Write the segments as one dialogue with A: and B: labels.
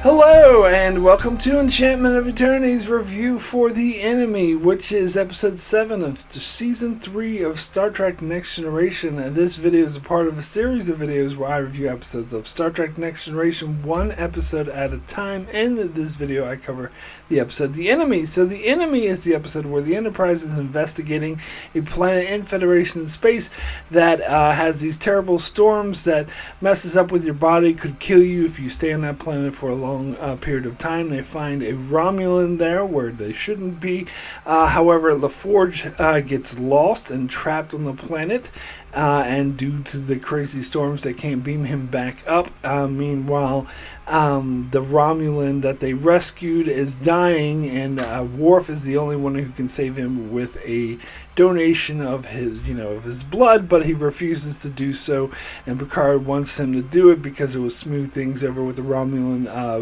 A: Hello, and welcome to Enchantment of Eternity's review for The Enemy, which is episode 7 of season 3 of Star Trek Next Generation. And this video is a part of a series of videos where I review episodes of Star Trek Next Generation, one episode at a time. And in this video, I cover the episode The Enemy. So The Enemy is the episode where the Enterprise is investigating a planet in Federation space that has these terrible storms that messes up with your body, could kill you if you stay on that planet for a long period of time. They find a Romulan there where they shouldn't be. However, LaForge gets lost and trapped on the planet, and due to the crazy storms, they can't beam him back up. Meanwhile, the Romulan that they rescued is dying, and Worf is the only one who can save him with a donation of his blood, but he refuses to do so, and Picard wants him to do it because it will smooth things over with the Romulan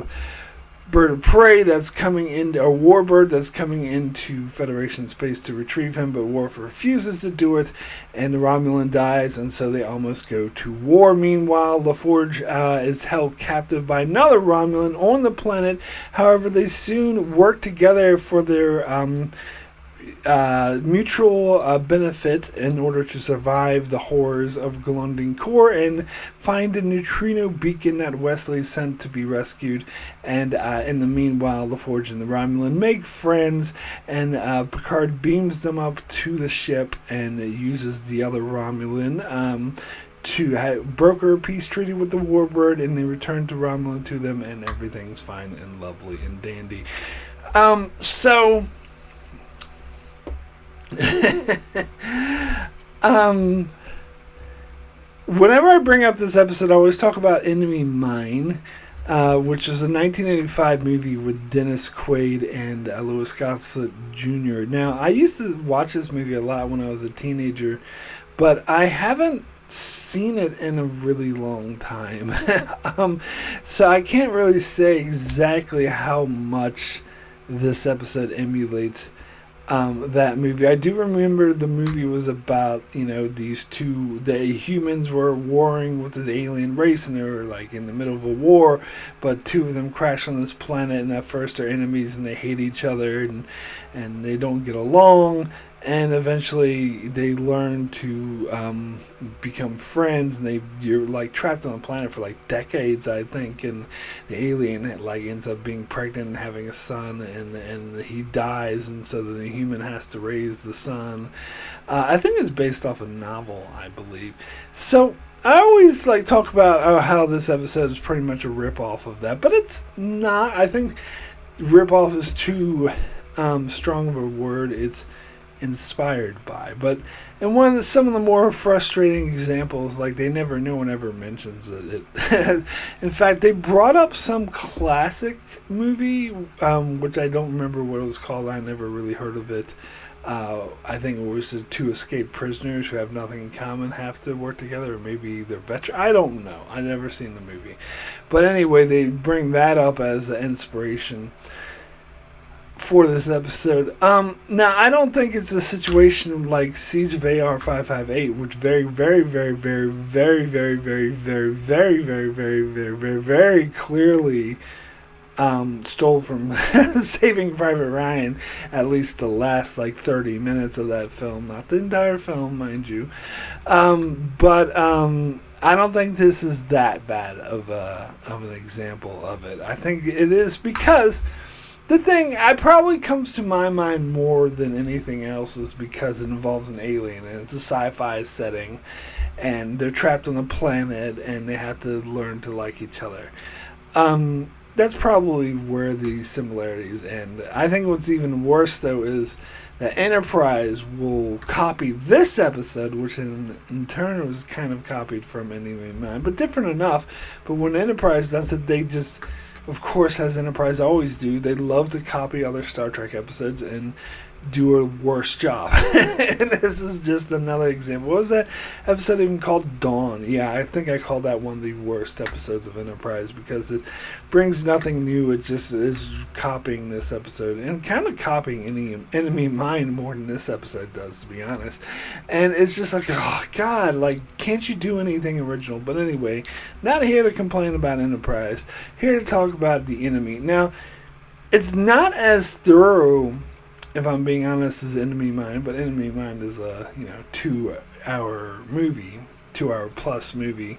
A: bird of prey that's coming into, a warbird that's coming into Federation space to retrieve him, but Worf refuses to do it, and the Romulan dies, and so they almost go to war. Meanwhile, LaForge is held captive by another Romulan on the planet. However, they soon work together for their mutual benefit in order to survive the horrors of Glunding Core and find a neutrino beacon that Wesley sent to be rescued. And in the meanwhile, LaForge and the Romulan make friends, and Picard beams them up to the ship and uses the other Romulan to broker a peace treaty with the Warbird, and they return to Romulan to them, and everything's fine and lovely and dandy. Whenever I bring up this episode, I always talk about Enemy Mine, which is a 1985 movie with Dennis Quaid and Louis Gossett Jr. Now, I used to watch this movie a lot when I was a teenager, but I haven't seen it in a really long time. So I can't really say exactly how much this episode emulates that movie. I do remember the movie was about, the humans were warring with this alien race, and they were like in the middle of a war, but two of them crash on this planet, and at first they're enemies and they hate each other, and they don't get along, and eventually they learn to become friends, and you're like trapped on the planet for like decades, I think, and the alien ends up being pregnant and having a son, and he dies, and so the human has to raise the son. I think it's based off a novel, I believe. So I always talk about how this episode is pretty much a rip-off of that, but it's not. I think rip-off is too strong of a word. It's inspired by, but and some of the more frustrating examples, no one ever mentions it. In fact, they brought up some classic movie, which I don't remember what it was called. I never really heard of it. I think it was the two escaped prisoners who have nothing in common have to work together, or maybe they're veterans. I don't know. I've never seen the movie, but anyway, they bring that up as the inspiration for this episode. Now, I don't think it's a situation like Siege of AR 558, which very, very, very, very, very, very, very, very, very, very, very, very, very, very clearly stole from Saving Private Ryan, at least the last 30 minutes of that film, not the entire film, mind you. But I don't think this is that bad of an example of it. I think it is because the thing that probably comes to my mind more than anything else is because it involves an alien, and it's a sci-fi setting, and they're trapped on a planet, and they have to learn to like each other. That's probably where the similarities end. I think what's even worse, though, is that Enterprise will copy this episode, which in turn was kind of copied from Enemy Mine, but different enough. But when Enterprise does it, they just, of course, as Enterprise always do, they love to copy other Star Trek episodes and do a worse job. And this is just another example. What was that episode even called? Dawn. Yeah, I think I called that one the worst episodes of Enterprise because it brings nothing new. It just is copying this episode and kind of copying Enemy Mine more than this episode does, to be honest. And it's just like, oh God, like, can't you do anything original? But anyway, not here to complain about Enterprise. Here to talk about The Enemy. Now, it's not as thorough, if I'm being honest, as Enemy Mine, but Enemy Mine is a 2-hour movie, 2-hour plus movie,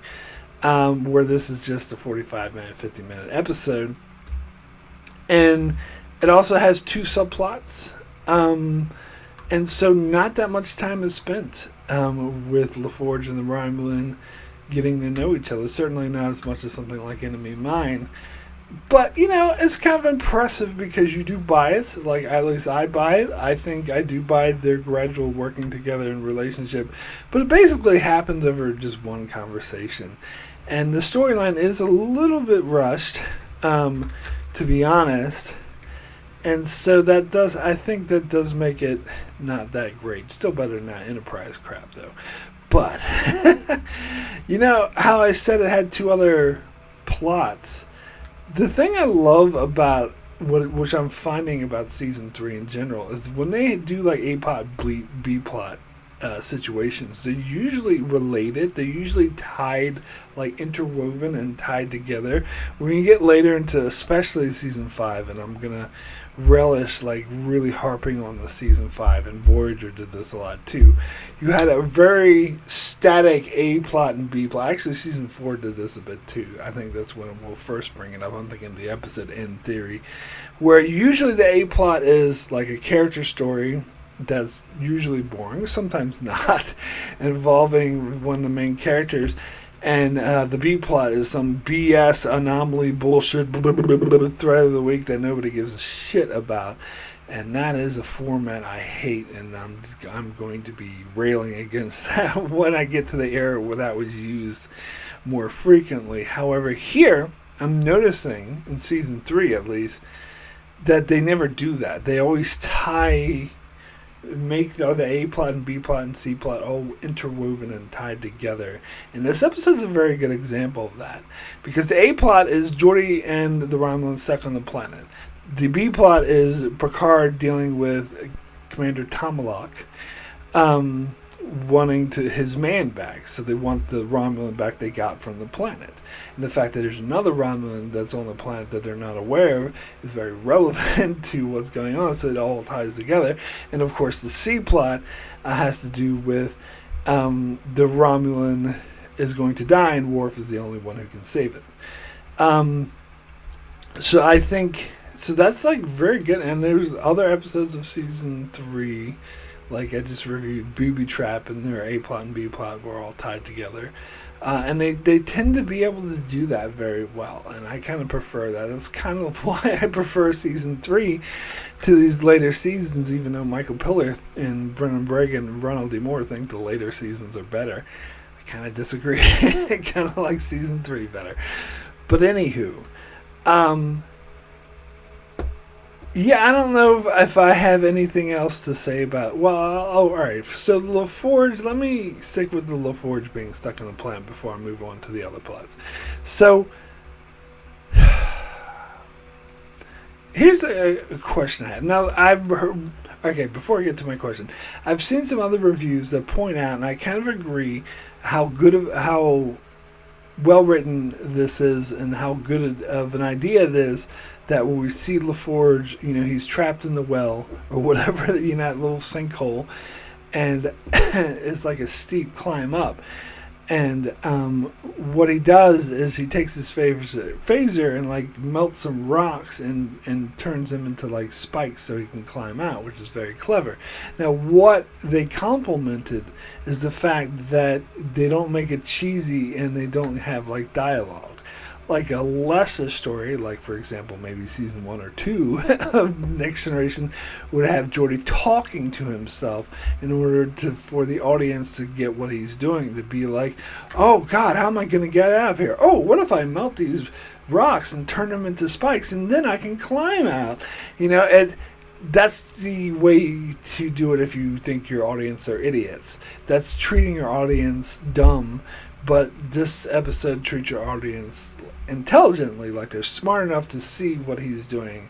A: where this is just a 45-minute, 50-minute episode, and it also has 2 subplots, and so not that much time is spent with LaForge and the Romulan getting to know each other. Certainly not as much as something like Enemy Mine. But, it's kind of impressive because you do buy it. Like, at least I buy it. I think I do buy their gradual working together in relationship. But it basically happens over just one conversation. And the storyline is a little bit rushed, to be honest. And so I think that does make it not that great. Still better than that Enterprise crap, though. But, how I said it had 2 other plots. The thing I love about which I'm finding about season 3 in general is when they do like A-plot, B-plot situations, they're usually related. They're usually tied, like interwoven and tied together. When you get later into especially season 5, and I'm gonna relish like really harping on the season 5, and Voyager did this a lot too. You had a very static A plot and B plot. Actually, season 4 did this a bit too. I think that's when we'll first bring it up. I'm thinking the episode In Theory, where usually the A plot is like a character story that's usually boring, sometimes not, involving one of the main characters. And the B plot is some BS anomaly bullshit thread of the week that nobody gives a shit about. And that is a format I hate, and I'm going to be railing against that when I get to the era where that was used more frequently. However, here I'm noticing in season 3 at least that they never do that. They always make the A plot and B plot and C plot all interwoven and tied together. And this episode is a very good example of that. Because the A plot is Geordi and the Romulans stuck on the planet. The B plot is Picard dealing with Commander Tomalak, wanting his man back. So they want the Romulan back they got from the planet. And the fact that there's another Romulan that's on the planet that they're not aware of is very relevant to what's going on, so it all ties together. And of course the C plot has to do with the Romulan is going to die and Worf is the only one who can save it. So I think, so that's like very good. And there's other episodes of season 3, like I just reviewed, Booby Trap, and their A plot and B plot were all tied together. And they tend to be able to do that very well. And I kind of prefer that. That's kind of why I prefer season 3 to these later seasons, even though Michael Piller and Brendan Braga and Ronald D. Moore think the later seasons are better. I kind of disagree. I kind of like season 3 better. But anywho, yeah, I don't know if I have anything else to say about... Well, all right. So LaForge, let me stick with the LaForge being stuck on the planet before I move on to the other plots. So, here's a question I have. Now, I've heard... Okay, before I get to my question, I've seen some other reviews that point out, and I kind of agree, how well written this is and how good of an idea it is, that when we see LaForge, he's trapped in the well or whatever, that little sinkhole, and it's like a steep climb up. And what he does is he takes his phaser and like melts some rocks and turns them into like spikes so he can climb out, which is very clever. Now, what they complimented is the fact that they don't make it cheesy and they don't have like dialogue. Like a lesser story, like for example, maybe season 1 or 2 of Next Generation would have Geordi talking to himself in order for the audience to get what he's doing, to be like, oh God, how am I going to get out of here? Oh, what if I melt these rocks and turn them into spikes and then I can climb out? that's the way to do it if you think your audience are idiots. That's treating your audience dumb, but this episode treats your audience intelligently, like they're smart enough to see what he's doing.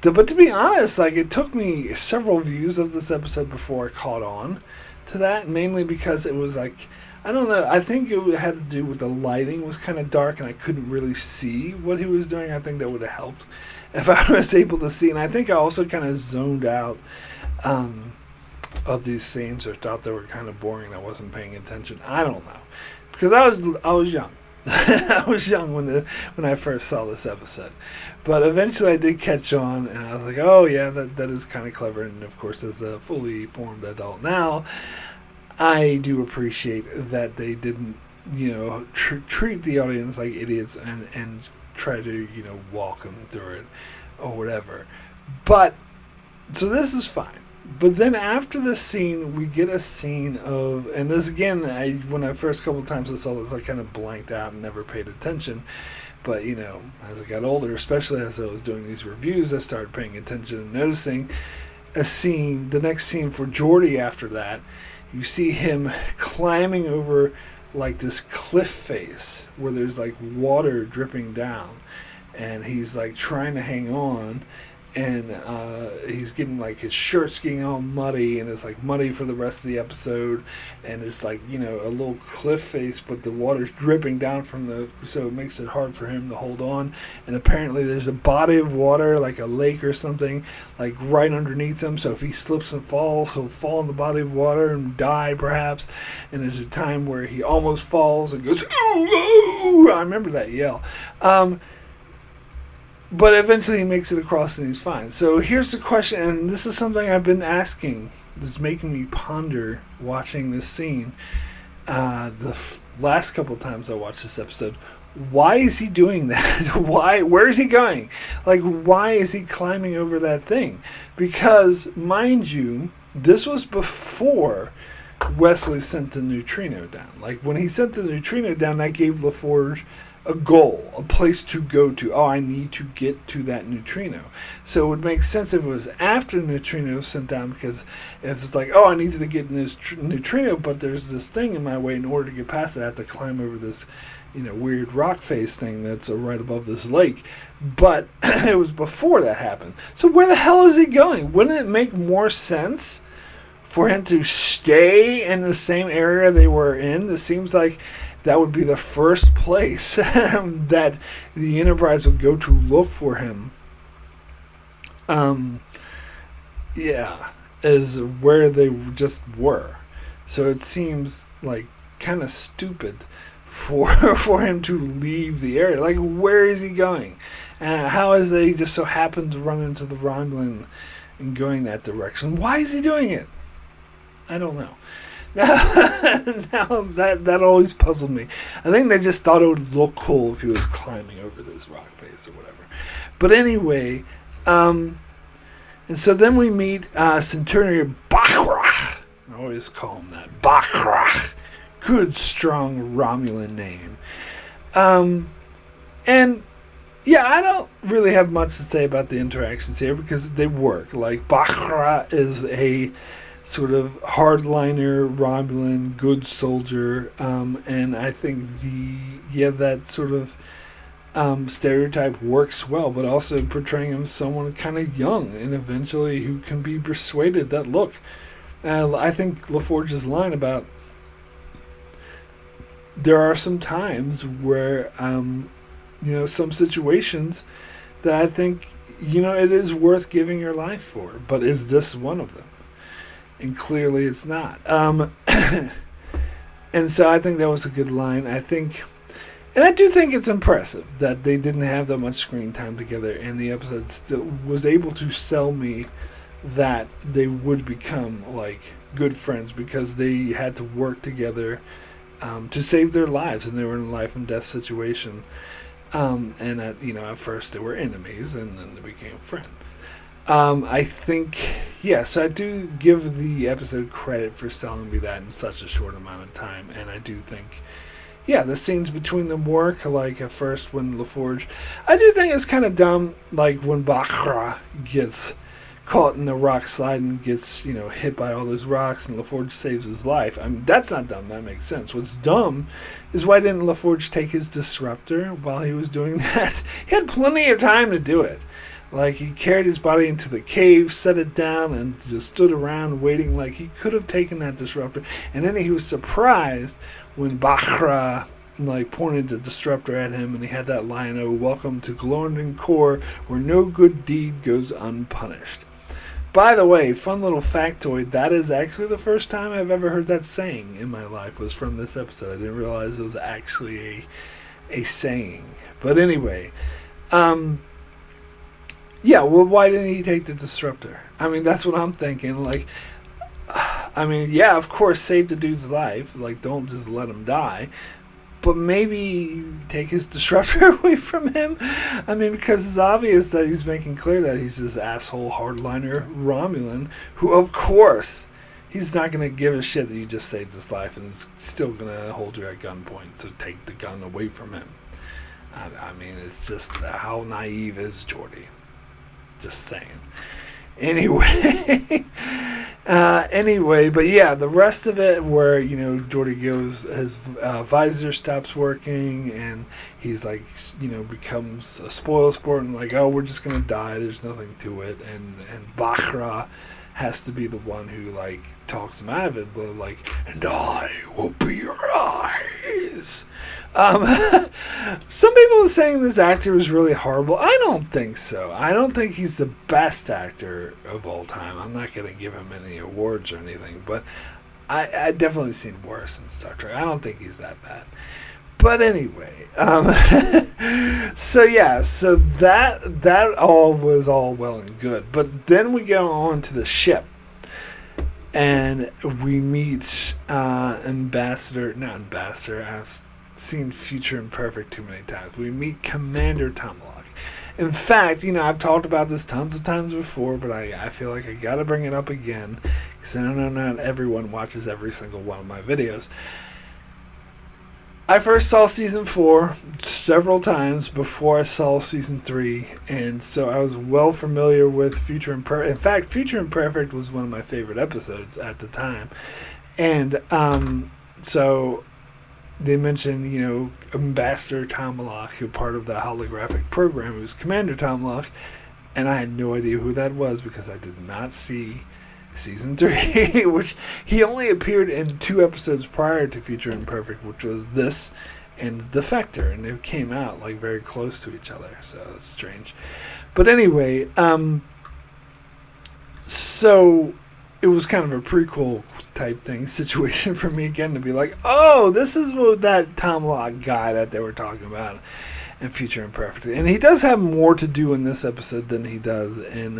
A: But to be honest, like, it took me several views of this episode before I caught on to that, mainly because it was like, I don't know, I think it had to do with the lighting was kind of dark and I couldn't really see what he was doing. I think that would have helped if I was able to see. And I think I also kind of zoned out of these scenes, or thought they were kind of boring and I wasn't paying attention. I don't know, because I was young. I was young when I first saw this episode, but eventually I did catch on, and I was like, "Oh yeah, that is kind of clever." And of course, as a fully formed adult now, I do appreciate that they didn't, treat the audience like idiots and try to, walk them through it or whatever. But so this is fine. But then after this scene, we get a scene of, and this again, when I first couple of times I saw this, I kind of blanked out and never paid attention. But, as I got older, especially as I was doing these reviews, I started paying attention and noticing a scene, the next scene for Geordi after that, you see him climbing over like this cliff face where there's like water dripping down, and he's like trying to hang on. And he's getting, like, his shirt's getting all muddy, and it's, like, muddy for the rest of the episode. And it's, like, a little cliff face, but the water's dripping down so it makes it hard for him to hold on. And apparently there's a body of water, like a lake or something, like, right underneath him. So if he slips and falls, he'll fall in the body of water and die, perhaps. And there's a time where he almost falls and goes, "Ooh, ooh!" I remember that yell. But eventually he makes it across and he's fine. So here's the question, and this is something I've been that's making me ponder watching this scene. Last couple of times I watched this episode, why is he doing that? Where is he going? Like, why is he climbing over that thing? Because, mind you, this was before Wesley sent the neutrino down. Like, when he sent the neutrino down, that gave LaForge a goal, a place to go to. Oh, I need to get to that neutrino. So it would make sense if it was after the neutrino was sent down, because if it's like, oh, I need to get in this neutrino, but there's this thing in my way, in order to get past it, I have to climb over this, weird rock face thing that's right above this lake. But it was before that happened. So where the hell is he going? Wouldn't it make more sense for him to stay in the same area they were in? It seems like that would be the first place that the Enterprise would go to look for him. Is where they just were. So it seems like kind of stupid for him to leave the area. Like, where is he going? How is they just so happened to run into the Romulan and going that direction? Why is he doing it? I don't know. Now that always puzzled me. I think they just thought it would look cool if he was climbing over this rock face or whatever. But anyway, and so then we meet Centurion Bachrach. I always call him that. Bachrach. Good, strong Romulan name. And yeah, I don't really have much to say about the interactions here because they work. Like, Bachrach is a sort of hardliner Romulan, good soldier, and I think that sort of stereotype works well, but also portraying him as someone kind of young and eventually who can be persuaded that, look, I think LaForge's line about there are some times where, some situations that I think, it is worth giving your life for, but is this one of them? And clearly it's not. And so I think that was a good line. I do think it's impressive that they didn't have that much screen time together, and the episode still was able to sell me that they would become, like, good friends because they had to work together to save their lives, and they were in a life and death situation. At first they were enemies, and then they became friends. I think, so I do give the episode credit for selling me that in such a short amount of time, and I do think, the scenes between them work, like at first when LaForge, I do think it's kind of dumb, like when Bachrach gets caught in the rock slide and gets, hit by all those rocks, and LaForge saves his life. I mean, that's not dumb. That makes sense. What's dumb is why didn't LaForge take his disruptor while he was doing that? He had plenty of time to do it. Like, he carried his body into the cave, set it down, and just stood around waiting. Like, he could have taken that disruptor. And then he was surprised when Bakhra, pointed the disruptor at him, and he had that line, "Oh, welcome to Glorndon Core, where no good deed goes unpunished." By the way, fun little factoid, that is actually the first time I've ever heard that saying in my life, was from this episode. I didn't realize it was actually a saying. But anyway, yeah, well, why didn't he take the disruptor? I mean, that's what I'm thinking. Yeah, of course, save the dude's life. Don't just let him die. But maybe take his disruptor away from him. I mean, because it's obvious that he's making clear that he's this asshole hardliner Romulan, who, of course, he's not going to give a shit that you just saved his life, and is still going to hold you at gunpoint. So take the gun away from him. I mean, it's just, how naive is Geordi? Just saying. Anyway, but yeah, the rest of it where, Geordi goes, his visor stops working, and he's becomes a spoil sport, and oh, we're just going to die, there's nothing to it, and Bakhra has to be the one who, talks him out of it, but, and I will be your eyes. Some people are saying this actor was really horrible. I don't think so. I don't think he's the best actor of all time. I'm not going to give him any awards or anything, but I definitely seen worse in Star Trek. I don't think he's that bad. But anyway, so that all was all well and good. But then we go on to the ship, and we meet I've seen Future Imperfect too many times. We meet Commander Tomalak. In fact, I've talked about this tons of times before, but I feel like I gotta bring it up again, because I know not everyone watches every single one of my videos. I first saw Season 4 several times before I saw Season 3, and so I was well familiar with Future Imperfect. In fact, Future Imperfect was one of my favorite episodes at the time. And so they mentioned, Ambassador Tomalak, who part of the holographic program, who was Commander Tomalak, and I had no idea who that was because I did not see Season 3, which he only appeared in 2 episodes prior to Future Imperfect, which was this and Defector, and they came out very close to each other, so it's strange. But anyway, so it was kind of a prequel type situation for me again to be oh, this is what that Tomalak guy that they were talking about in Future Imperfect. And he does have more to do in this episode than he does in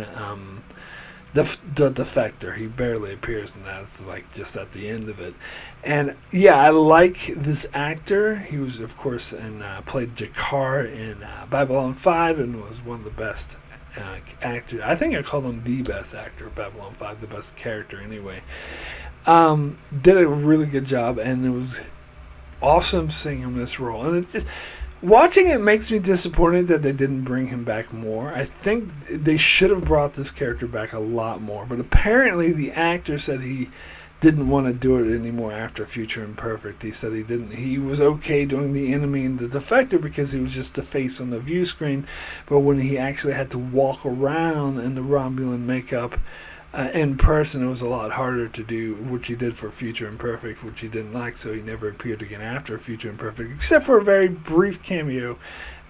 A: the Defector. He barely appears in that. It's just at the end of it. And yeah, I like this actor. He was, of course, played Jakar in Babylon 5 and was one of the best actor. I think I called him the best actor of Babylon 5, the best character anyway. Did a really good job, and it was awesome seeing him in this role. And it's just, watching it makes me disappointed that they didn't bring him back more. I think they should have brought this character back a lot more, but apparently the actor said he didn't want to do it anymore after Future Imperfect. He said he was okay doing the enemy and the Defector because he was just a face on the view screen, but when he actually had to walk around in the Romulan makeup in person, it was a lot harder to do, which he did for Future Imperfect, which he didn't like, so he never appeared again after Future Imperfect, except for a very brief cameo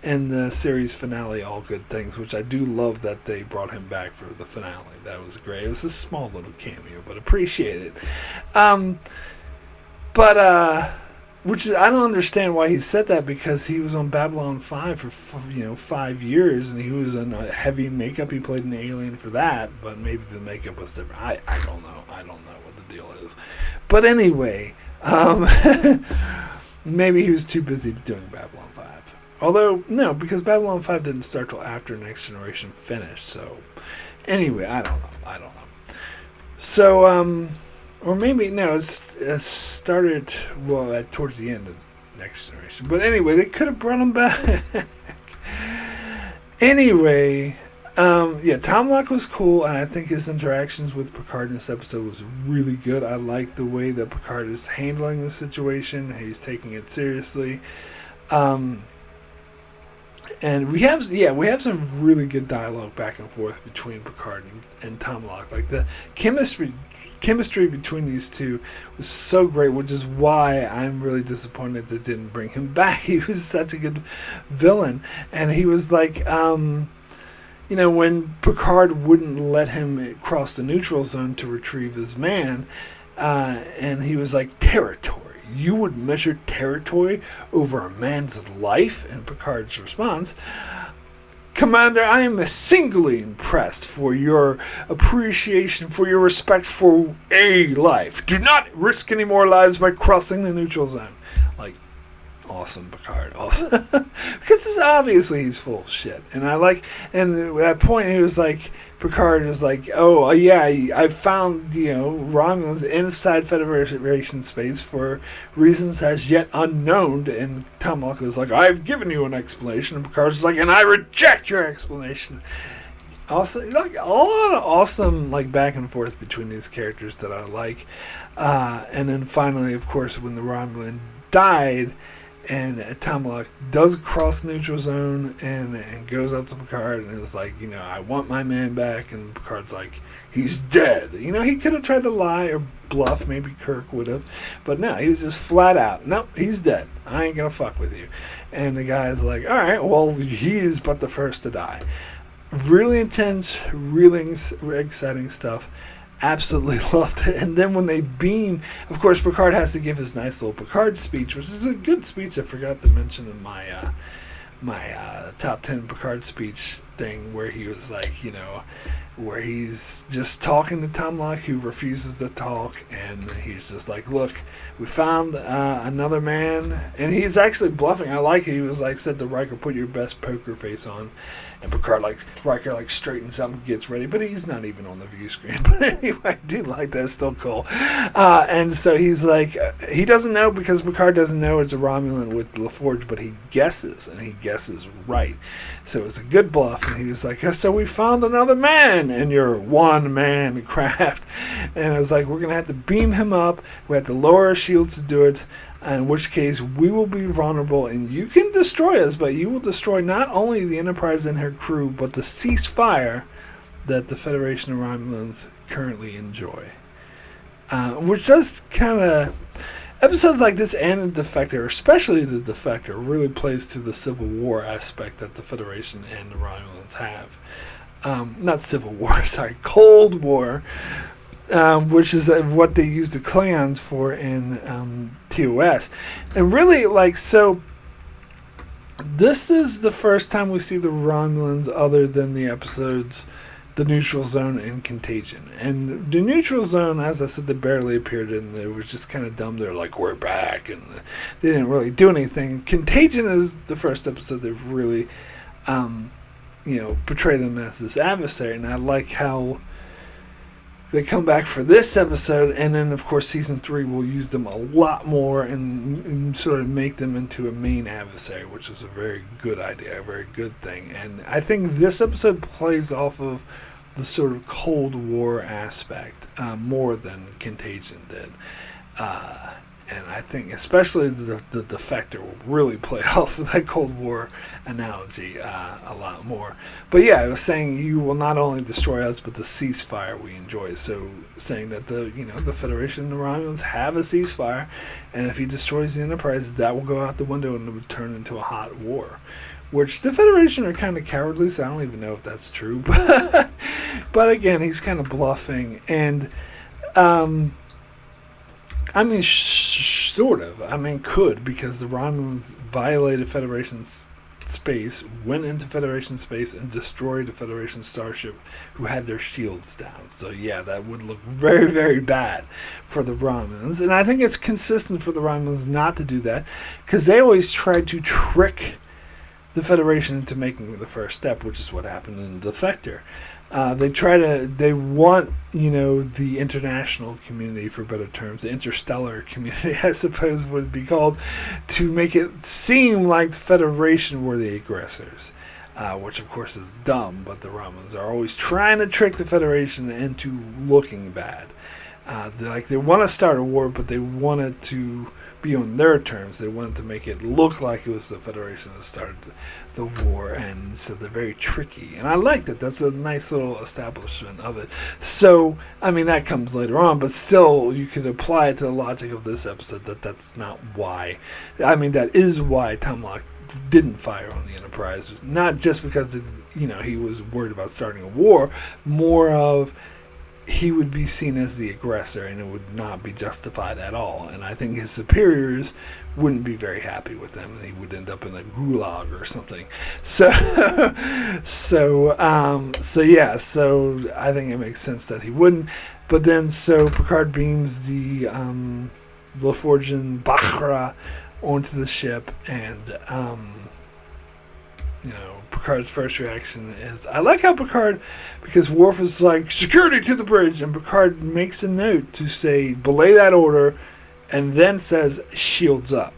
A: in the series finale, All Good Things, which I do love that they brought him back for the finale. That was great. It was a small little cameo, but appreciate it. Which is, I don't understand why he said that, because he was on Babylon 5 for 5 years, and he was in a heavy makeup. He played an alien for that, but maybe the makeup was different. I don't know. I don't know what the deal is. But anyway, maybe he was too busy doing Babylon 5. Although, no, because Babylon 5 didn't start till after Next Generation finished. So, anyway, I don't know. So, or maybe, no, it started, towards the end of Next Generation. But anyway, they could have brought him back. Anyway, Yeah, Tom Locke was cool, and I think his interactions with Picard in this episode was really good. I like the way that Picard is handling the situation. He's taking it seriously. And we have some really good dialogue back and forth between Picard and Tom Locke. Like the chemistry between these two was so great, which is why I'm really disappointed they didn't bring him back. He was such a good villain, and he was like, when Picard wouldn't let him cross the neutral zone to retrieve his man, and he was like, territory. You would measure territory over a man's life? And Picard's response, Commander, I am singly impressed for your appreciation, for your respect for a life. Do not risk any more lives by crossing the neutral zone. Like, awesome, Picard, awesome. Because obviously he's full of shit. And at that point he was like, Picard was like, oh, yeah, I found, Romulans inside Federation space for reasons as yet unknown. And Tom Locke was like, I've given you an explanation. And Picard's like, and I reject your explanation. Also, like, a lot of awesome, like, back and forth between these characters that I like. And then finally, of course, when the Romulan died, and Tom Locke does cross the neutral zone and goes up to Picard and is like, I want my man back. And Picard's like, he's dead. He could have tried to lie or bluff. Maybe Kirk would have. But no, he was just flat out, nope, he's dead. I ain't going to fuck with you. And the guy's like, all right, well, he is but the first to die. Really intense, really exciting stuff. Absolutely loved it. And then when they beam, of course, Picard has to give his nice little Picard speech, which is a good speech. I forgot to mention in my top 10 Picard speech thing, where he was like, where he's just talking to Tom Locke, who refuses to talk, and he's just like, look, we found another man, and he's actually bluffing. I like it. He was like, said to Riker, put your best poker face on, and Riker straightens up and gets ready, but he's not even on the view screen. But anyway, I do like that. It's still cool. And so he's like, he doesn't know, because Picard doesn't know it's a Romulan with LaForge, but he guesses, and he guesses right. So it's a good bluff, and he was like, so we found another man in your one-man craft. And I was like, we're going to have to beam him up. We have to lower our shields to do it, in which case we will be vulnerable, and you can destroy us, but you will destroy not only the Enterprise and her crew, but the ceasefire that the Federation of Romulans currently enjoy. Which does kind of... Episodes like this and the Defector, especially the Defector, really plays to the Civil War aspect that the Federation and the Romulans have. Not Civil War, sorry, Cold War, which is what they use the Klingons for in TOS. And really, this is the first time we see the Romulans other than the episodes The Neutral Zone and Contagion. And the Neutral Zone, as I said, they barely appeared, and it was just kind of dumb. They're like, we're back, and they didn't really do anything. Contagion is the first episode they've really, portray them as this adversary, and I like how they come back for this episode, and then, of course, Season 3 will use them a lot more and sort of make them into a main adversary, which is a very good idea, a very good thing. And I think this episode plays off of the sort of Cold War aspect more than Contagion did. And I think especially the Defector will really play off of that Cold War analogy a lot more. But yeah, I was saying you will not only destroy us, but the ceasefire we enjoy. So saying that the Federation and the Romulans have a ceasefire, and if he destroys the Enterprise, that will go out the window and it will turn into a hot war. Which the Federation are kind of cowardly, so I don't even know if that's true. But again, he's kind of bluffing. And sort of. Could, because the Romulans violated Federation space, went into Federation space, and destroyed a Federation starship who had their shields down. So yeah, that would look very, very bad for the Romulans. And I think it's consistent for the Romulans not to do that, because they always try to trick the Federation into making the first step, which is what happened in Defector. They want, the international community, for better terms, the interstellar community, I suppose would be called, to make it seem like the Federation were the aggressors. Which of course is dumb, but the Romans are always trying to trick the Federation into looking bad. They want to start a war, but they want it to be on their terms. They want to make it look like it was the Federation that started the war, and so they're very tricky. And I like that. That's a nice little establishment of it. So, that comes later on, but still, you could apply it to the logic of this episode that that's not why. That is why Tom Locke didn't fire on the Enterprise. Not just because, he was worried about starting a war, more of he would be seen as the aggressor, and it would not be justified at all. And I think his superiors wouldn't be very happy with him, and he would end up in a gulag or something. So I think it makes sense that he wouldn't. But then, so Picard beams the LaForgian Bacra onto the ship, and Picard's first reaction is, I like how Picard, because Worf is like, security to the bridge, and Picard makes a note to say, belay that order, and then says, shields up.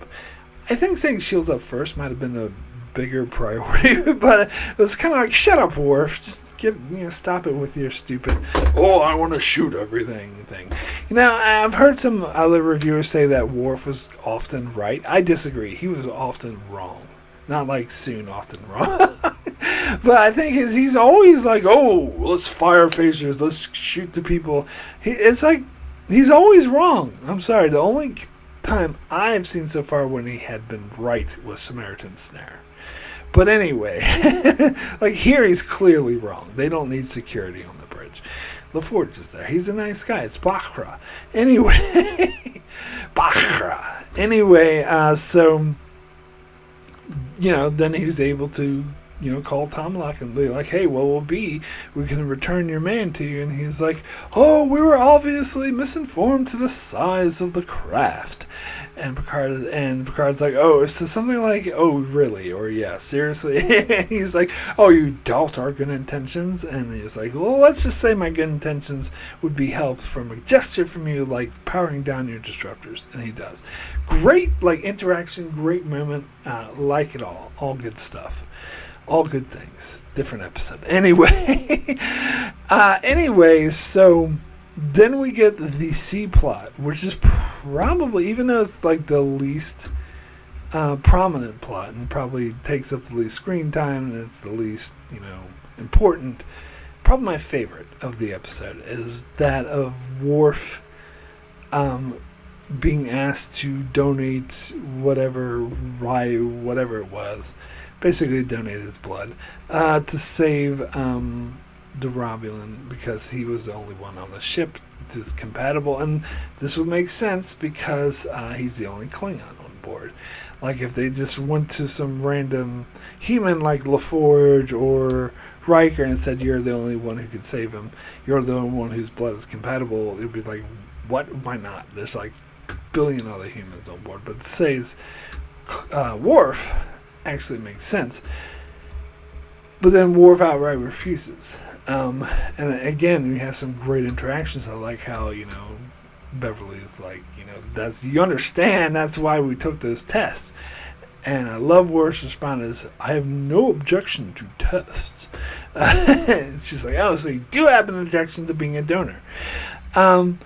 A: I think saying shields up first might have been a bigger priority, but it was kind of like, shut up, Worf, just stop it with your stupid, I want to shoot everything thing. I've heard some other reviewers say that Worf was often right. I disagree. He was often wrong. Not like soon, often wrong. But I think he's always like, let's fire phasers, let's shoot the people. It's like, he's always wrong. I'm sorry, the only time I've seen so far when he had been right was Samaritan Snare. But anyway, like here he's clearly wrong. They don't need security on the bridge. LaForge is there. He's a nice guy. It's Bacra. Anyway, Bacra. Anyway, so, then he was able to, call Tom Locke and be like, hey, we can return your man to you. And he's like, we were obviously misinformed to the size of the craft. And Picard's like, so something like, really? Or yeah, seriously? He's like, you doubt our good intentions? And he's like, let's just say my good intentions would be helped from a gesture from you, like powering down your disruptors. And he does. Great, interaction, great moment, like it all good stuff. All good things. Different episode. Anyway. So then we get the C plot, which is probably, even though it's like the least prominent plot and probably takes up the least screen time and it's the least, important, probably my favorite of the episode is that of Worf being asked to donate whatever it was, basically donate his blood, to save the Romulan, because he was the only one on the ship that's compatible, and this would make sense because he's the only Klingon on board. Like if they just went to some random human like LaForge or Riker and said, you're the only one who could save him, you're the only one whose blood is compatible, it would be like, what? Why not? There's like a billion other humans on board, but it says Worf actually makes sense. But then Worf outright refuses. And again, we have some great interactions. I like how, Beverly is like, you understand, that's why we took those tests. And I love Worf's response is, I have no objection to tests. She's like, so you do have an objection to being a donor. And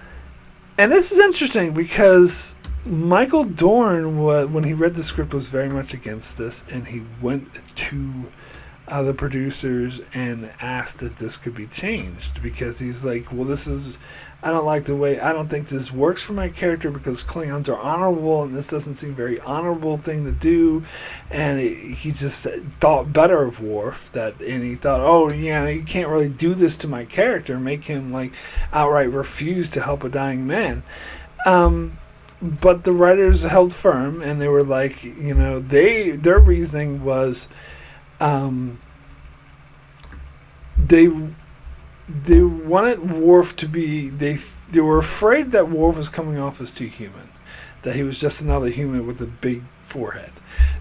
A: this is interesting because Michael Dorn, when he read the script, was very much against this, and he went to the producers and asked if this could be changed, because he's like, I don't think this works for my character because Klingons are honorable and this doesn't seem very honorable thing to do. And he just thought better of Worf, and he thought, you can't really do this to my character, make him outright refuse to help a dying man. But the writers held firm, and they were like, their reasoning was, they wanted Worf to be, they were afraid that Worf was coming off as too human, that he was just another human with a big forehead.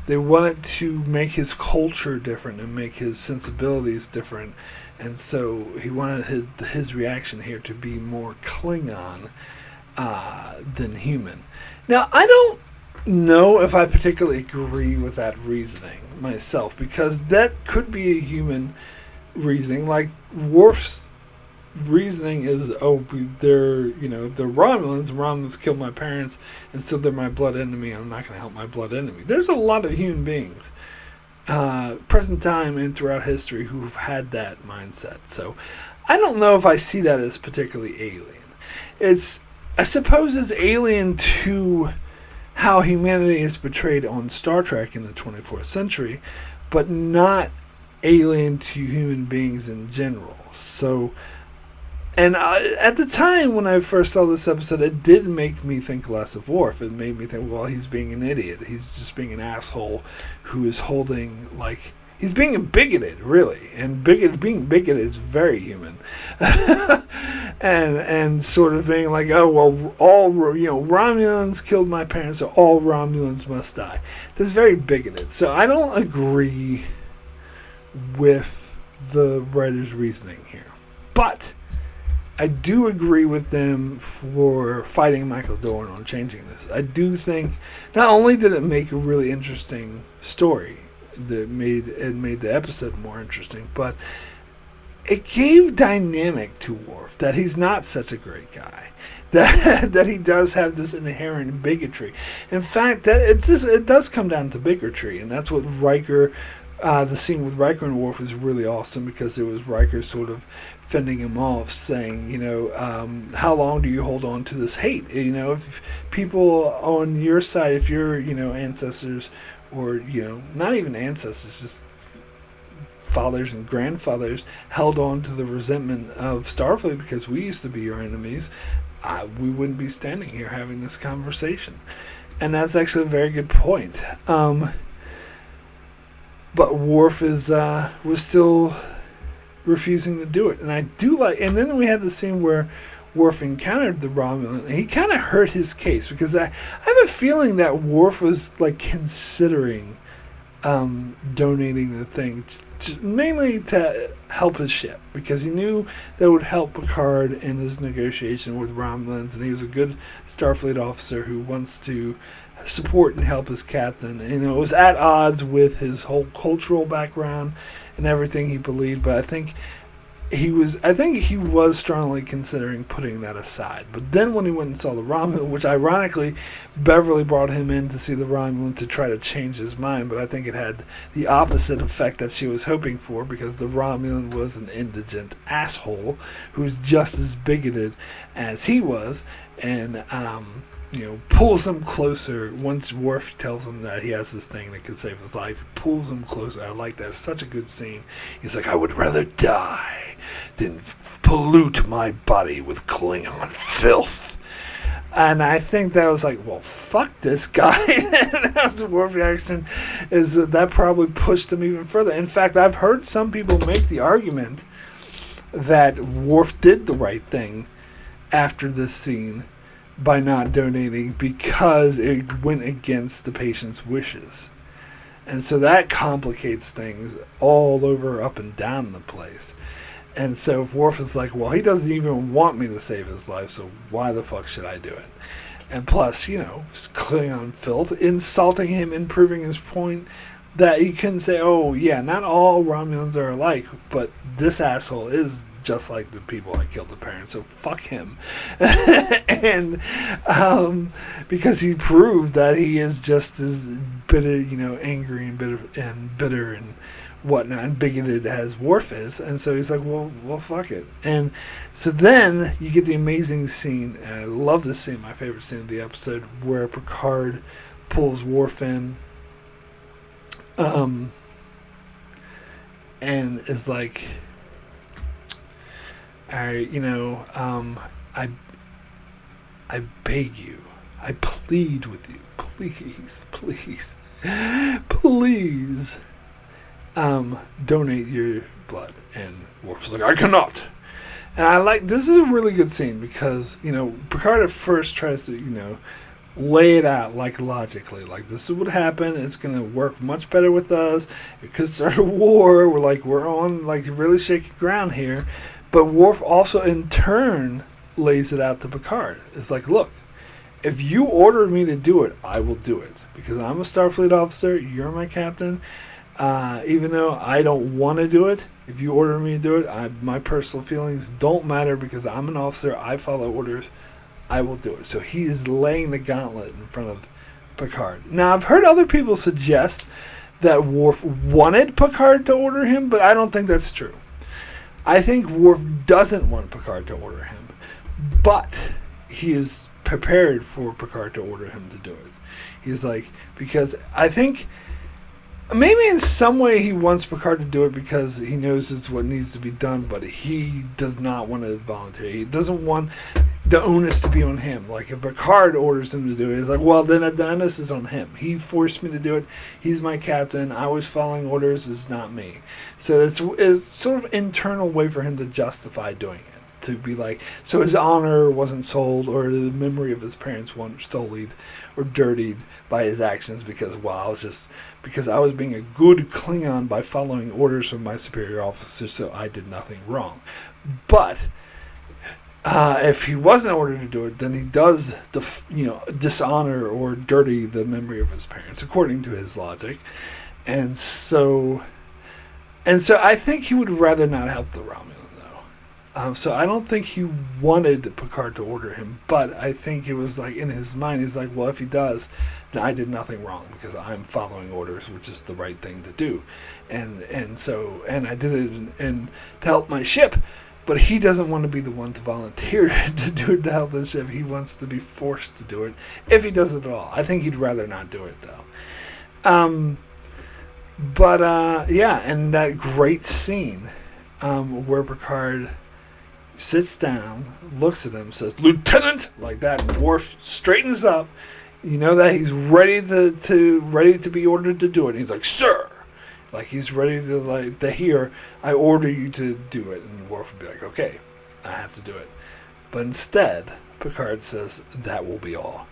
A: they wanted to make his culture different and make his sensibilities different, and so he wanted his reaction here to be more Klingon than human. Now, I don't know if I particularly agree with that reasoning myself, because that could be a human reasoning. Like Worf's reasoning is, oh, they're Romulans, and Romulans killed my parents, and so they're my blood enemy, and I'm not going to help my blood enemy. There's a lot of human beings, present time and throughout history, who've had that mindset. So I don't know if I see that as particularly alien. I suppose it's alien to how humanity is portrayed on Star Trek in the 24th century, but not alien to human beings in general. So, and at the time when I first saw this episode, it did make me think less of Worf. It made me think, well, he's being an idiot. He's just being an asshole who is holding, like, he's being bigoted, really. And being bigoted is very human. and sort of being like, oh, well, all, Romulans killed my parents, so all Romulans must die. That's very bigoted. So I don't agree with the writer's reasoning here. But I do agree with them for fighting Michael Dorn on changing this. I do think not only did it make a really interesting story that made the episode more interesting, but it gave dynamic to Worf, that he's not such a great guy, that he does have this inherent bigotry. In fact, that it does come down to bigotry, and that's what Riker. The scene with Riker and Worf is really awesome, because it was Riker sort of fending him off, saying, how long do you hold on to this hate? If people on your side, if your, ancestors, or, not even ancestors, just fathers and grandfathers held on to the resentment of Starfleet because we used to be your enemies, we wouldn't be standing here having this conversation. And that's actually a very good point. But Worf was still refusing to do it. And I do like... And then we had the scene where Worf encountered the Romulan, and he kind of hurt his case, because I have a feeling that Worf was, like, considering donating the thing, mainly to help his ship, because he knew that would help Picard in his negotiation with Romulans, and he was a good Starfleet officer who wants to support and help his captain. And it was at odds with his whole cultural background and everything he believed, but I think he was strongly considering putting that aside. But then when he went and saw the Romulan, which ironically Beverly brought him in to see the Romulan to try to change his mind, but I think it had the opposite effect that she was hoping for, because the Romulan was an indigent asshole who's just as bigoted as he was, and pulls him closer. Once Worf tells him that he has this thing that could save his life, he pulls him closer. I like that. It's such a good scene. He's like, I would rather die than pollute my body with Klingon filth. And I think that was like, well, fuck this guy. And that was Worf's reaction, is that probably pushed him even further. In fact, I've heard some people make the argument that Worf did the right thing after this scene by not donating, because it went against the patient's wishes. And so that complicates things all over, up and down the place. And so Worf is like, well, he doesn't even want me to save his life, so why the fuck should I do it? And plus, Klingon filth, insulting him and proving his point that he couldn't say, oh, yeah, not all Romulans are alike, but this asshole is just like the people I killed the parents, so fuck him. And because he proved that he is just as bitter, angry and bitter and whatnot, and bigoted as Worf is. And so he's like, well, fuck it. And so then you get the amazing scene, and I love this scene, my favorite scene of the episode, where Picard pulls Worf in, and is like, I beg you, I plead with you, please, donate your blood. And Worf's like, I cannot. And this is a really good scene, because, Picard at first tries to, lay it out like logically, like this is what happened. It's gonna work much better with us. It could start a war. We're on like really shaky ground here. But Worf also in turn lays it out to Picard. It's like, look, if you order me to do it, I will do it because I'm a Starfleet officer. You're my captain. Even though I don't want to do it, if you order me to do it, my personal feelings don't matter because I'm an officer. I follow orders. I will do it. So he is laying the gauntlet in front of Picard. Now, I've heard other people suggest that Worf wanted Picard to order him, but I don't think that's true. I think Worf doesn't want Picard to order him, but he is prepared for Picard to order him to do it. He's like, because I think maybe in some way he wants Picard to do it because he knows it's what needs to be done, but he does not want to volunteer. He doesn't want the onus to be on him. Like if Picard orders him to do it, it's like, well, then the onus is on him. He forced me to do it. He's my captain. I was following orders. It's not me. So it's sort of internal way for him to justify doing it. To be like, so his honor wasn't sold or the memory of his parents weren't sullied or dirtied by his actions because I was being a good Klingon by following orders from my superior officers, so I did nothing wrong. But if he wasn't ordered to do it, then he does dishonor or dirty the memory of his parents according to his logic. And so I think he would rather not help the Romulan. So I don't think he wanted Picard to order him, but I think it was like in his mind, he's like, well, if he does, then I did nothing wrong because I'm following orders, which is the right thing to do. And I did it to help my ship, but he doesn't want to be the one to volunteer to do it to help the ship. He wants to be forced to do it if he does it at all. I think he'd rather not do it though. And that great scene where Picard sits down, looks at him, says, "Lieutenant," like that, and Worf straightens up. You know that he's ready to be ordered to do it. And he's like, "Sir," like he's ready to hear, "I order you to do it," and Worf would be like, "Okay, I have to do it." But instead, Picard says, "That will be all,"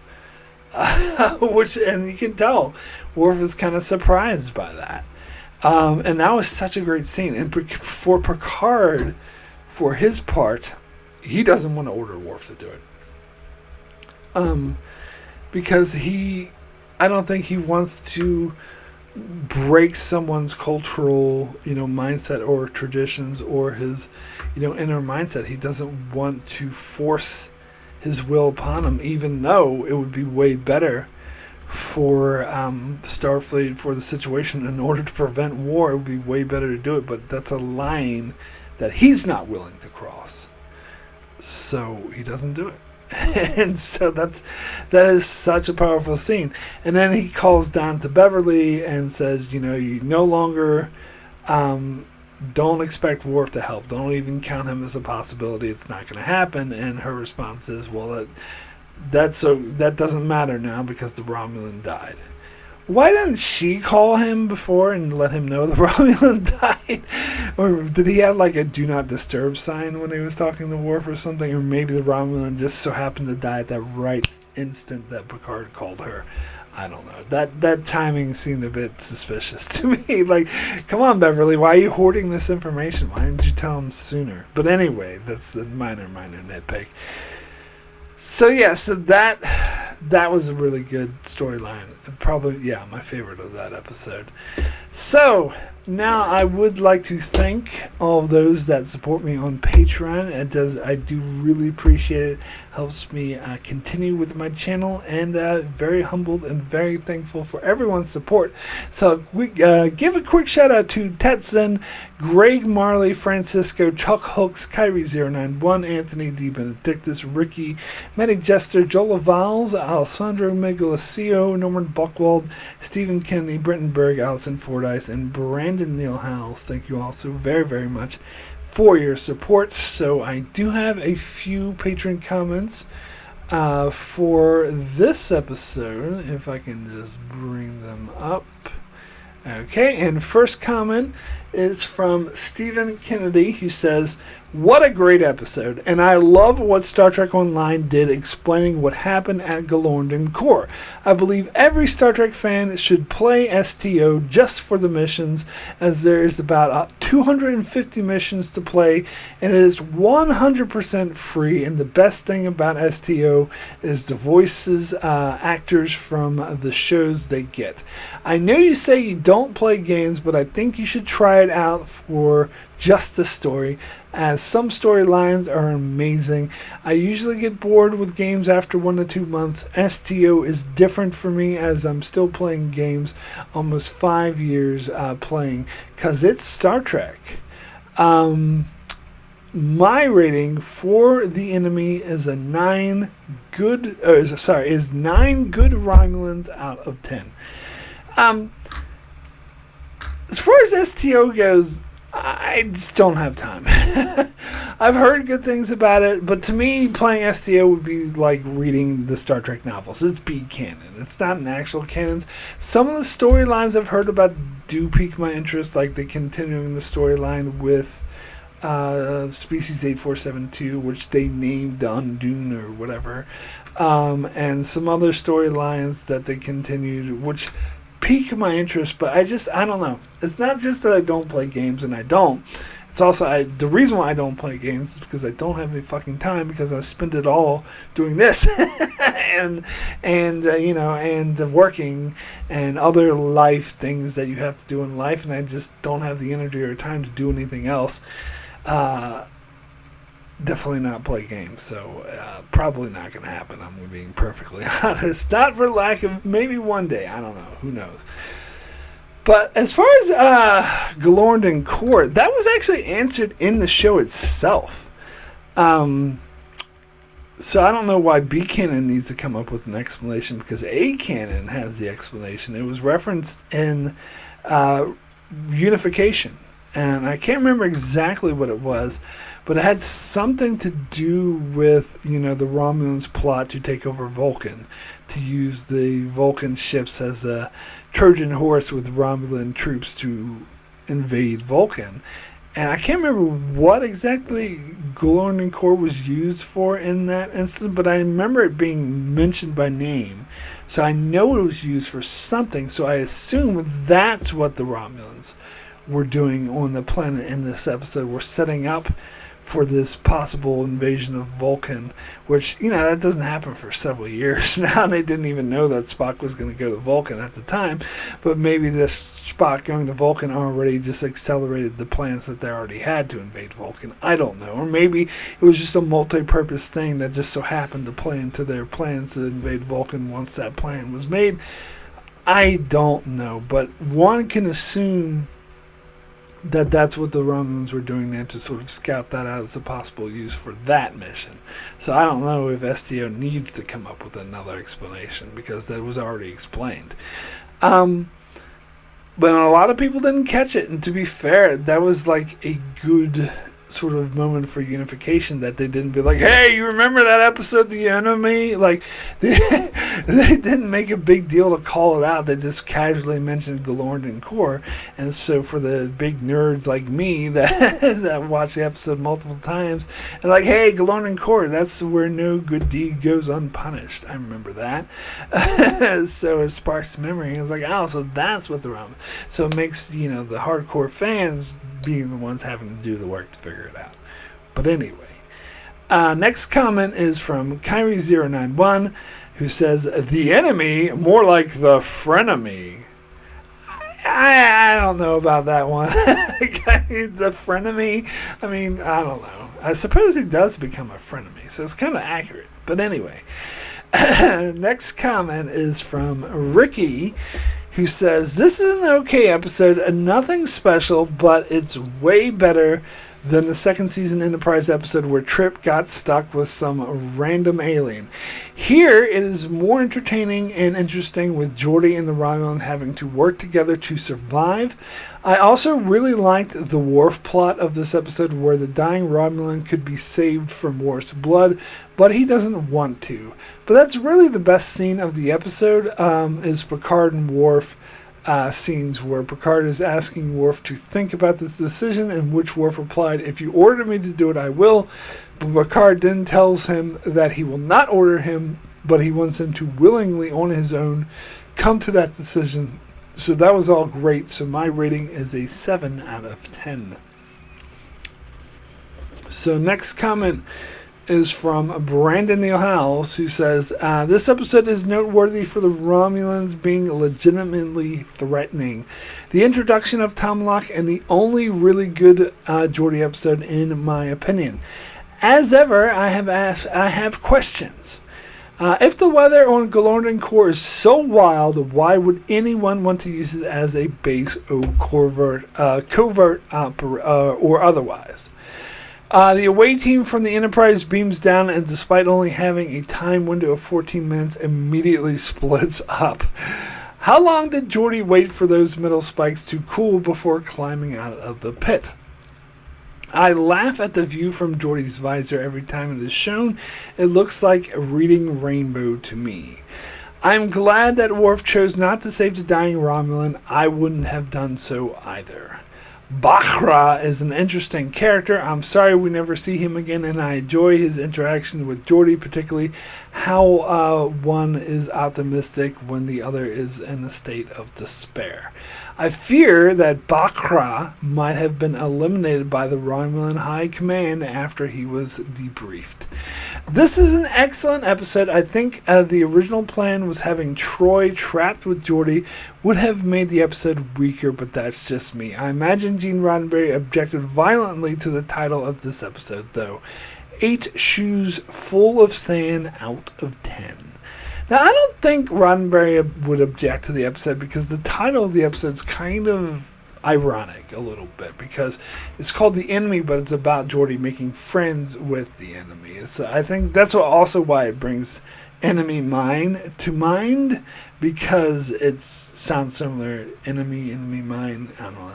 A: and you can tell Worf is kind of surprised by that. And that was such a great scene. And for Picard, for his part, he doesn't want to order Worf to do it. Because I don't think he wants to break someone's cultural, mindset or traditions or his, inner mindset. He doesn't want to force his will upon him, even though it would be way better for Starfleet, for the situation. In order to prevent war, it would be way better to do it, but that's a line that he's not willing to cross, so he doesn't do it. And so that is such a powerful scene. And then he calls down to Beverly and says, you no longer don't expect Worf to help. Don't even count him as a possibility. It's not going to happen. And her response is, well, that doesn't matter now because the Romulan died. Why didn't she call him before and let him know the Romulan died? Or did he have like a do not disturb sign when he was talking to Worf or something? Or maybe the Romulan just so happened to die at that right instant that Picard called her. I don't know. That timing seemed a bit suspicious to me. Like, come on, Beverly, why are you hoarding this information? Why didn't you tell him sooner? But anyway, that's a minor nitpick. So yeah, that was a really good storyline. Probably, my favorite of that episode. So now I would like to thank all of those that support me on Patreon. I do really appreciate it. Helps me continue with my channel, and very humbled and very thankful for everyone's support. So we give a quick shout out to Tetson, Greg Marley, Francisco, Chuck Hooks, Kyrie091, Anthony D. Benedictus, Ricky, Matty Jester, Joel Valls, Alessandro Megalacio, Norman Buckwald, Stephen Kennedy, Brenton Berg, Allison Fordyce, and Brandon Neal Howells. Thank you all so very, very much for your support. So I do have a few Patreon comments for this episode, if I can just bring them up. Okay, and first comment is from Stephen Kennedy, who says, "What a great episode, and I love what Star Trek Online did explaining what happened at Galorndon Core. I believe every Star Trek fan should play STO just for the missions, as there is about 250 missions to play, and it is 100% free, and the best thing about STO is the voices, actors from the shows they get. I know you say you don't play games, but I think you should try it out for just the story, as some storylines are amazing. I usually get bored with games after 1 to 2 months. STO is different for me, as I'm still playing games almost 5 years playing, because it's Star Trek." My rating for The Enemy is is 9 good Romulans out of 10. As far as STO goes, I just don't have time. I've heard good things about it, but to me, playing STO would be like reading the Star Trek novels. It's B canon. It's not an actual canon. Some of the storylines I've heard about do pique my interest, like the continuing the storyline with Species 8472, which they named Undune or whatever, and some other storylines that they continued, which pique my interest, but I don't know. It's not just that I don't play games, and I don't. It's also, the reason why I don't play games is because I don't have any fucking time, because I spend it all doing this and working and other life things that you have to do in life, and I just don't have the energy or time to do anything else. Definitely not play games, so probably not going to happen. I'm being perfectly honest. Not for lack of, maybe one day. I don't know. Who knows? But as far as Galorndon Core, that was actually answered in the show itself. So I don't know why B Canon needs to come up with an explanation, because A Canon has the explanation. It was referenced in Unification. And I can't remember exactly what it was, but it had something to do with, the Romulans' plot to take over Vulcan, to use the Vulcan ships as a Trojan horse with Romulan troops to invade Vulcan. And I can't remember what exactly Galorndon Core was used for in that instance, but I remember it being mentioned by name. So I know it was used for something, so I assume that's what the Romulans we're doing on the planet in this episode. We're setting up for this possible invasion of Vulcan, which, that doesn't happen for several years now. They didn't even know that Spock was going to go to Vulcan at the time, but maybe this Spock going to Vulcan already just accelerated the plans that they already had to invade Vulcan. I don't know. Or maybe it was just a multi-purpose thing that just so happened to play into their plans to invade Vulcan once that plan was made. I don't know, but one can assume that that's what the Romulans were doing there, to sort of scout that out as a possible use for that mission. So I don't know if STO needs to come up with another explanation, because that was already explained. But a lot of people didn't catch it, and to be fair, that was like a good sort of moment for Unification, that they didn't be like, "Hey, you remember that episode, The Enemy?" Like, they didn't make a big deal to call it out. They just casually mentioned Galorndon Core. And so for the big nerds like me that watch the episode multiple times, and like, "Hey, Galorndon Core, that's where no good deed goes unpunished." I remember that. So it sparks memory. I was like, oh, so that's what they're on. So it makes, the hardcore fans being the ones having to do the work to figure it out. But anyway, next comment is from Kyrie091, who says, "The Enemy, more like the frenemy." I don't know about that one. The frenemy, I don't know. I suppose he does become a frenemy, so it's kind of accurate. But anyway, next comment is from Ricky, who says, "This is an okay episode, nothing special, but it's way better than the second season Enterprise episode where Trip got stuck with some random alien. Here, it is more entertaining and interesting, with Geordi and the Romulan having to work together to survive. I also really liked the Worf plot of this episode, where the dying Romulan could be saved from Worf's blood, but he doesn't want to. But that's really the best scene of the episode, is Picard and Worf scenes where Picard is asking Worf to think about this decision, in which Worf replied, "If you order me to do it, I will." But Picard then tells him that he will not order him, but he wants him to willingly, on his own, come to that decision. So that was all great. So my rating is a 7 out of 10. So next comment is from Brandon Neil Howells, who says, this episode is noteworthy for the Romulans being legitimately threatening. The introduction of Tom Locke and the only really good Geordi episode, in my opinion. As ever, I have questions. If the weather on Galorndon Core is so wild, why would anyone want to use it as a base or covert or otherwise? The away team from the Enterprise beams down, and despite only having a time window of 14 minutes, immediately splits up. How long did Geordi wait for those metal spikes to cool before climbing out of the pit? I laugh at the view from Geordi's visor every time it is shown. It looks like reading Rainbow to me. I'm glad that Worf chose not to save the dying Romulan. I wouldn't have done so either. Bakra is an interesting character. I'm sorry we never see him again, and I enjoy his interaction with Geordi, particularly how one is optimistic when the other is in a state of despair. I fear that Bakra might have been eliminated by the Romulan High Command after he was debriefed. This is an excellent episode. I think the original plan was having Troy trapped with Geordi would have made the episode weaker, but that's just me. I imagine Gene Roddenberry objected violently to the title of this episode, though. 8 shoes full of sand out of 10. Now, I don't think Roddenberry would object to the episode because the title of the episode is kind of ironic a little bit, because it's called The Enemy, but it's about Geordi making friends with the enemy. I think that's also why it brings Enemy Mine to mind, because it sounds similar. Enemy Mine. I don't know.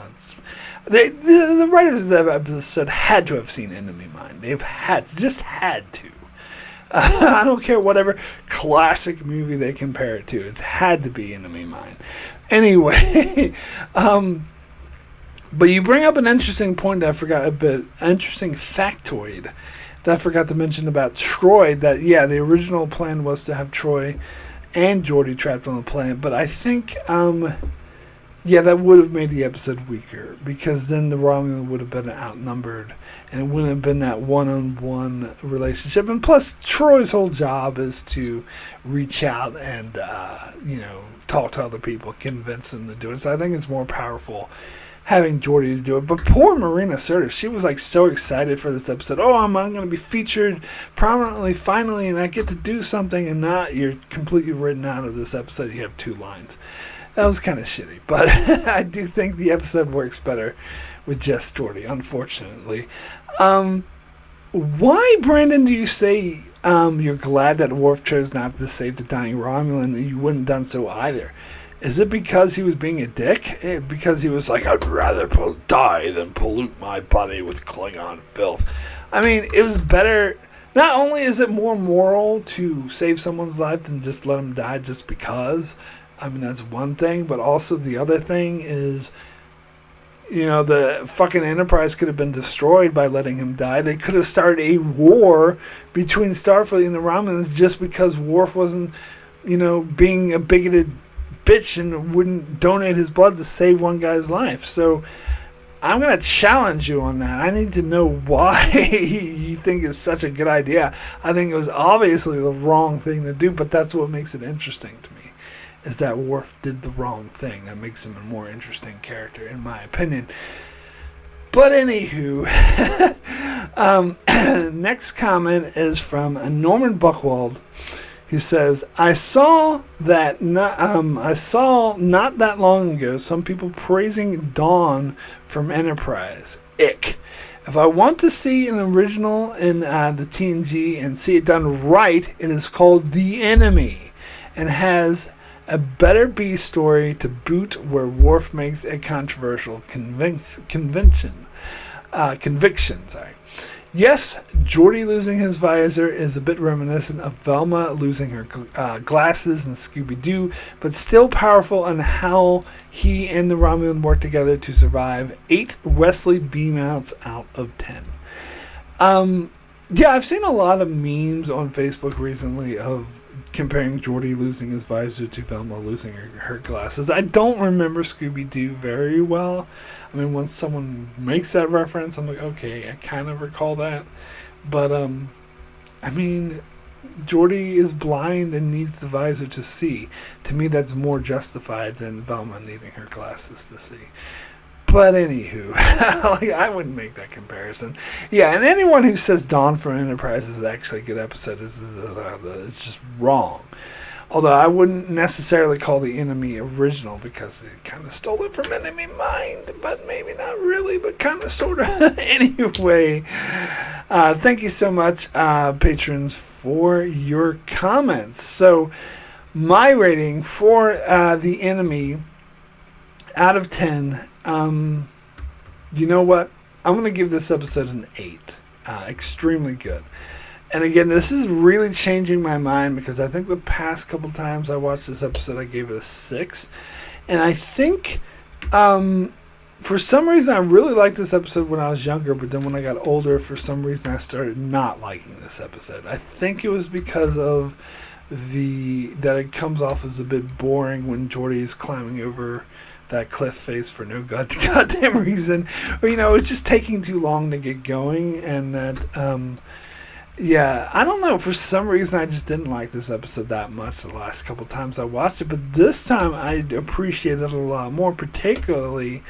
A: The writers of that episode had to have seen Enemy Mine. They've had to. I don't care whatever classic movie they compare it to. It's had to be Enemy Mine. Anyway, but you bring up an interesting point that I forgot, interesting factoid that I forgot to mention about Troy, that, yeah, the original plan was to have Troy and Geordi trapped on the planet, but I think, that would have made the episode weaker, because then the Romulan would have been outnumbered, and it wouldn't have been that one-on-one relationship. And plus, Troy's whole job is to reach out and, talk to other people, convince them to do it. So I think it's more powerful having Geordi to do it. But poor Marina Sirtis, she was like so excited for this episode. Oh, I'm going to be featured prominently finally, and I get to do something, and now you're completely written out of this episode. You have 2 lines. That was kind of shitty, but I do think the episode works better with just Geordi, unfortunately. Why, Brandon, do you say you're glad that Worf chose not to save the dying Romulan and you wouldn't have done so either? Is it because he was being a dick? Because he was like, I'd rather die than pollute my body with Klingon filth? I mean, it was better. Not only is it more moral to save someone's life than just let them die just because. I mean, that's one thing. But also the other thing is, the fucking Enterprise could have been destroyed by letting him die. They could have started a war between Starfleet and the Romulans just because Worf wasn't, being a bigoted bitch and wouldn't donate his blood to save one guy's life. So I'm going to challenge you on that. I need to know why you think it's such a good idea. I think it was obviously the wrong thing to do, but that's what makes it interesting to me, is that Worf did the wrong thing. That makes him a more interesting character, in my opinion. But anywho, next comment is from Norman Buchwald, who says, I saw not that long ago some people praising Dawn from Enterprise. Ick. If I want to see an original in the TNG and see it done right, it is called The Enemy, and has a better B story to boot, where Worf makes a controversial conviction. Yes, Geordi losing his visor is a bit reminiscent of Velma losing her glasses in Scooby-Doo, but still powerful on how he and the Romulan work together to survive 8 Wesley beam-outs out of 10. Yeah, I've seen a lot of memes on Facebook recently of comparing Geordi losing his visor to Velma losing her glasses. I don't remember Scooby-Doo very well. I mean, once someone makes that reference, I'm like, okay, I kind of recall that. But, I mean, Geordi is blind and needs the visor to see. To me, that's more justified than Velma needing her glasses to see. But anywho, like, I wouldn't make that comparison. Yeah, and anyone who says Dawn from Enterprise is actually a good episode is just wrong. Although I wouldn't necessarily call The Enemy original because it kind of stole it from Enemy Mind, but maybe not really, but kind of sort of. Anyway, thank you so much, patrons, for your comments. So my rating for The Enemy out of 10, you know what? I'm going to give this episode an 8. Extremely good. And again, this is really changing my mind because I think the past couple times I watched this episode, I gave it a 6. And I think, for some reason, I really liked this episode when I was younger, but then when I got older, for some reason, I started not liking this episode. I think it was because of that it comes off as a bit boring when Geordi is climbing over that cliff face for no goddamn reason, or it's just taking too long to get going, and that yeah, I don't know, for some reason I just didn't like this episode that much the last couple times I watched it, but this time I appreciated it a lot more, particularly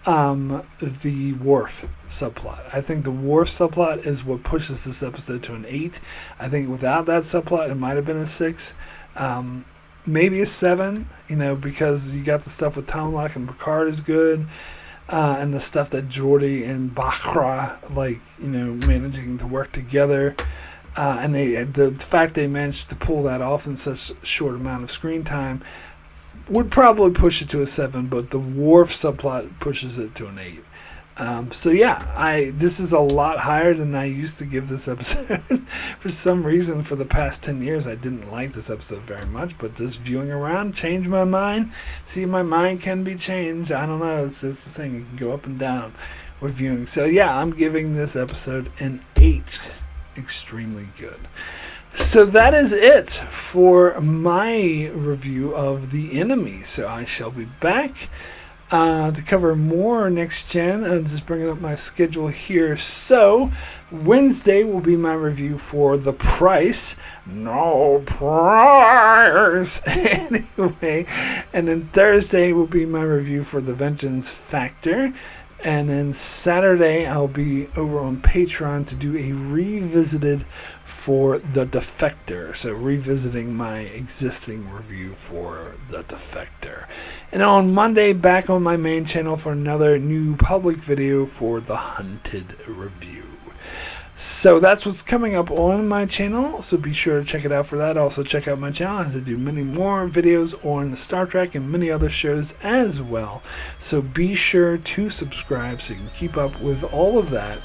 A: the Worf subplot. I think the Worf subplot is what pushes this episode to an 8. I think without that subplot it might have been a 6. Maybe a 7, because you got the stuff with Tomlak and Picard is good, and the stuff that Geordi and Bacra, managing to work together, and the fact they managed to pull that off in such a short amount of screen time would probably push it to a 7, but the Worf subplot pushes it to an 8. So yeah, this is a lot higher than I used to give this episode. For some reason, for the past 10 years, I didn't like this episode very much, but this viewing around changed my mind. See, my mind can be changed. I don't know. It's the thing. You can go up and down with viewing. So yeah, I'm giving this episode an 8. Extremely good. So that is it for my review of The Enemy. So I shall be back to cover more next gen. I'm just bringing up my schedule here. So Wednesday will be my review for The Price. No price. Anyway, and then Thursday will be my review for The Vengeance Factor. And then Saturday I'll be over on Patreon to do a revisited for The Defector. So revisiting my existing review for The Defector. And on Monday, back on my main channel for another new public video for The Hunted review. So that's what's coming up on my channel, so be sure to check it out for that. Also check out my channel as I do many more videos on Star Trek and many other shows as well. So be sure to subscribe so you can keep up with all of that.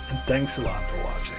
A: And thanks a lot for watching.